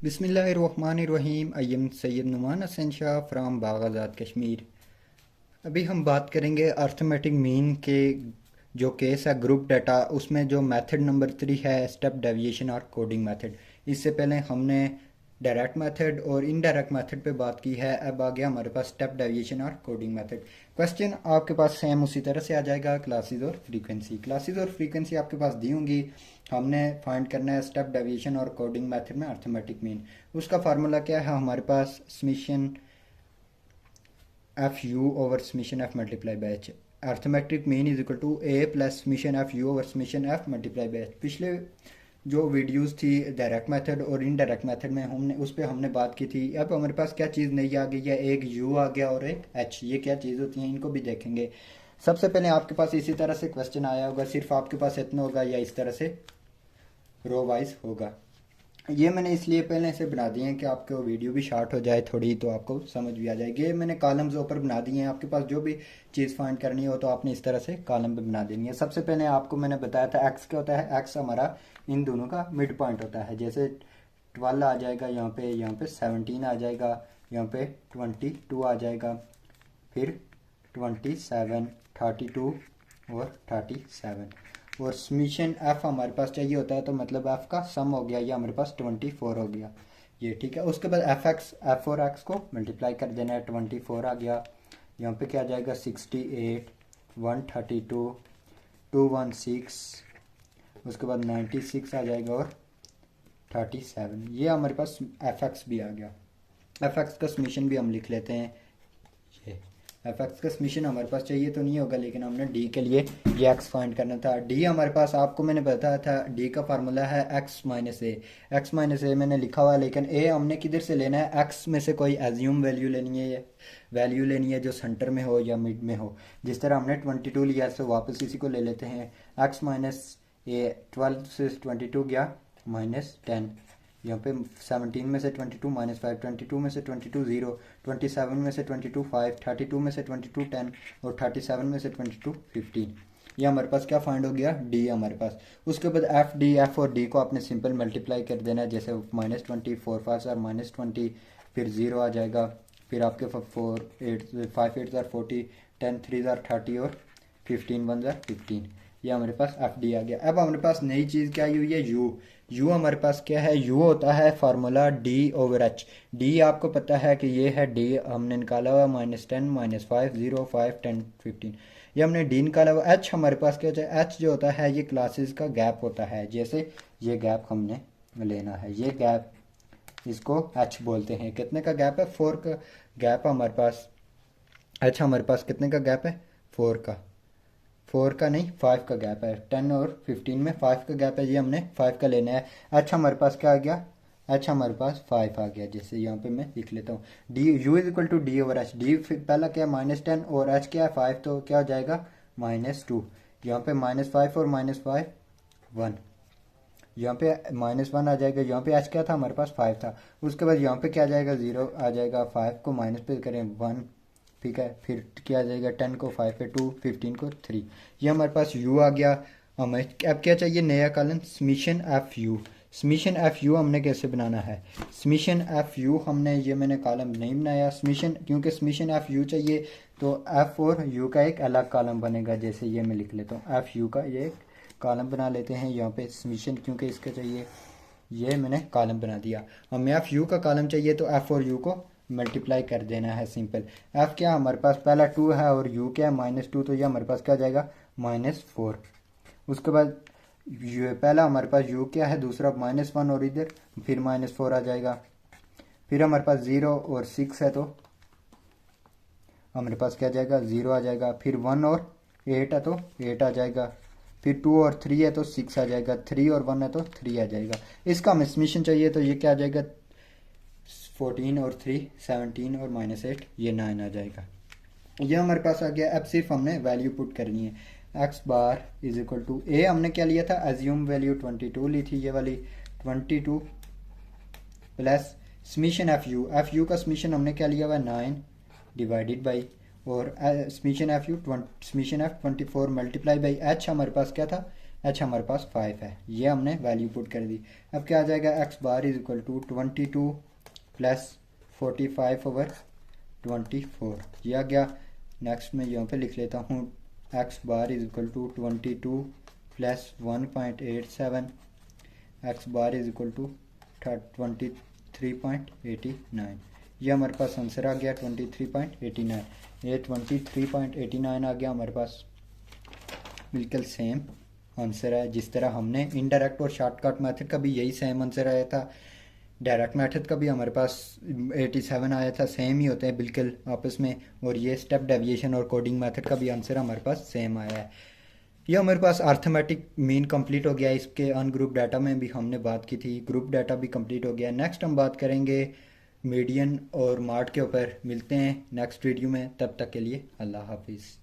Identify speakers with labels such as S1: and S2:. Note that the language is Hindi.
S1: बिस्मिल्लाहिर्रहमानिर्रहीम। I am Syed Numan Hasan Shah from बाग़ाज़ात कश्मीर। अभी हम बात करेंगे अर्थमेटिक मीन के जो केस है ग्रुप डाटा, उसमें जो मेथड नंबर 3 है स्टेप डेविएशन और कोडिंग मेथड। इससे पहले हमने डायरेक्ट मेथड और इनडायरेक्ट मेथड पे बात की है। अब आ गया हमारे पास स्टेप डेविएशन और कोडिंग मेथड। क्वेश्चन आपके पास सेम उसी तरह से आ जाएगा। क्लासेस और फ्रीक्वेंसी आपके पास दी होंगी। हमने फाइंड करना है स्टेप डेविएशन और कोडिंग मेथड में अर्थमेटिक मीन। उसका फार्मूला क्या है हमारे पास? Summation f u over summation f multiply by h. Arithmetic mean is equal to a plus summation f u over summation f multiply by h. पिछले जो वीडियोस थी डायरेक्ट मेथड और इनडायरेक्ट मेथड में हमने उस पर हमने बात की थी। अब हमारे पास क्या चीज़ नई आ गई है? एक यू आ गया और एक एच। ये क्या चीज़ होती है, इनको भी देखेंगे। सबसे पहले आपके पास इसी तरह से क्वेश्चन आया होगा, सिर्फ आपके पास इतना होगा या इस तरह से रो वाइज होगा। ये मैंने इसलिए पहले से बना दिए हैं कि आपको वीडियो भी शार्ट हो जाए थोड़ी, तो आपको समझ भी आ जाएगी। ये मैंने कॉलम्स ऊपर बना दिए हैं। आपके पास जो भी चीज़ फाइंड करनी हो तो आपने इस तरह से कॉलम पे बना देनी है। सबसे पहले आपको मैंने बताया था एक्स क्या होता है। एक्स हमारा इन दोनों का मिड पॉइंट होता है। जैसे 12 आ जाएगा यहाँ पे 17 आ जाएगा, यहाँ पे 22 आ जाएगा, फिर 27, 32 और 37। और समीशन एफ हमारे पास चाहिए होता है, तो मतलब एफ का सम हो गया, ये हमारे पास 24 हो गया। ये ठीक है। उसके बाद एफ और एक्स को मल्टीप्लाई कर देना है। 24 आ गया, यहाँ पे क्या आ जाएगा 68, 132, 216, उसके बाद 96 आ जाएगा और 37। ये हमारे पास एफ एक्स भी आ गया। एफ एक्स का समीशन भी हम लिख लेते हैं। ये एफ एक्स का समीशन हमारे पास चाहिए तो नहीं होगा, लेकिन हमने डी के लिए ये एक्स फाइंड करना था। डी हमारे पास आपको मैंने बताया था, डी का फार्मूला है एक्स माइनस ए। एक्स माइनस ए मैंने लिखा हुआ है, लेकिन ए हमने किधर से लेना है? एक्स में से कोई एज्यूम वैल्यू लेनी है, वैल्यू लेनी है जो सेंटर में हो या मिड में हो। जिस तरह हमने 22 लिया, तो वापस इसी को ले लेते हैं। एक्स माइनस ए, 12 से 22 गया -10, यहाँ पे 17 में से 22 -5, 22 में से 22 0, 27 में से 22 5, 32 में से 22 10 और 37 में से 22 15। ये हमारे पास क्या फाइंड हो गया? डी हमारे पास। उसके बाद एफ और डी को आपने सिंपल मल्टीप्लाई कर देना है। जैसे -20, 4 5 आर -20, फिर 0 आ जाएगा, फिर आपके 4 8 5 8 आर 40, 10 3 आर 30 और 15 1 आर 15। ये हमारे पास एफ डी आ गया। अब हमारे पास नई चीज़ क्या आई हुई है? यू। यू हमारे पास क्या है? यू होता है formula D over H. D आपको पता है कि ये है डी, हमने निकाला हुआ -10 -5 0 5 10 15। ये हमने डी निकाला हुआ। एच हमारे पास क्या होता है? एच जो होता है ये क्लासेस का गैप होता है। जैसे ये गैप हमने लेना है, ये गैप, इसको एच बोलते हैं। कितने का गैप है? 4 का गैप हमारे पास। एच हमारे पास कितने का गैप है? 4 का। 4 का नहीं, 5 का गैप है। 10 और 15 में 5 का गैप है, ये हमने 5 का लेना है। एच हमारे पास क्या आ गया? एच हमारे पास 5 आ गया। जैसे यहाँ पे मैं लिख लेता हूँ, D u is equal to D over H. D पहला क्या है? -10 और एच क्या है? 5, तो क्या हो जाएगा? -2। यहाँ पे -5 और -5 1, यहाँ पे -1 आ जाएगा। यहाँ पे एच क्या था? हमारे पास 5 था। उसके बाद यहाँ पे क्या आ जाएगा? 0 आ जाएगा। 5 को माइनस पे करें 1, ठीक है। फिर क्या आ जाएगा? 10 को 5 पे 2, 15 को 3। ये हमारे पास u आ गया। हमें अब क्या चाहिए? नया column summation f you. Summation f you हमने कैसे बनाना है? समीशन एफ यू हमने, ये मैंने कॉलम नहीं बनाया समीशन, क्योंकि समीशन एफ यू चाहिए तो एफ और यू का एक अलग कॉलम बनेगा। जैसे ये मैं लिख लेता हूँ, एफ यू का ये एक कॉलम बना लेते हैं। यहाँ पे समीशन क्योंकि इसका चाहिए, ये मैंने कॉलम बना दिया। हमें एफ यू का कॉलम चाहिए तो एफ और यू को मल्टीप्लाई कर देना है सिंपल। एफ क्या हमारे पास? पहला 2 है और यू क्या है? -2, तो ये हमारे पास क्या जाएगा? -4। उसके बाद ये पहला हमारे पास यू क्या है? दूसरा -1 और इधर फिर -4 आ जाएगा। फिर हमारे पास 0 और 6 है, तो हमारे पास क्या जाएगा? 0 आ जाएगा। फिर 1 और 8 है तो 8 आ जाएगा। फिर 2 और 3 है तो 6 आ जाएगा। 3 और 1 है तो 3 आ जाएगा। इसका हमें समीशन चाहिए तो ये क्या आ जाएगा? 14 और 3 17 और -8 ये 9 आ जाएगा। ये हमारे पास आ गया। अब सिर्फ हमने वैल्यू पुट करनी है। X bar is equal to a, हमने क्या लिया था? एज्यूम वैल्यू 22 ली थी, ये वाली 22 plus summation f you. F you का समीशन हमने क्या लिया हुआ? 9 डिवाइडेड बाई, और summation F 24 multiply by H हमारे पास क्या था? एच हमारे पास 5 है, ये हमने वैल्यू पुट कर दी। अब क्या आ जाएगा, x bar is equal to 22 प्लस 45/24, ये आ गया। नेक्स्ट मैं यहाँ पे लिख लेता हूँ x bar is equal to 22 प्लस 1.87, x bar is equal to 23.89, ये हमारे पास आंसर आ गया 23.89। ये 23.89 आ गया हमारे पास, बिल्कुल सेम आंसर है। जिस तरह हमने इनडायरेक्ट और शॉर्टकट मेथड का भी यही सेम आंसर आया था, डायरेक्ट मेथड का भी हमारे पास 87 आया था, सेम ही होते हैं बिल्कुल आपस में। और ये स्टेप डेविएशन और कोडिंग मेथड का भी आंसर हमारे पास सेम आया है। ये हमारे पास अर्थमेटिक मीन कंप्लीट हो गया। इसके अनग्रुप डाटा में भी हमने बात की थी, ग्रुप डाटा भी कंप्लीट हो गया। नेक्स्ट हम बात करेंगे मीडियन और मार्ट के ऊपर। मिलते हैं नेक्स्ट वीडियो में, तब तक के लिए अल्लाह हाफिज़।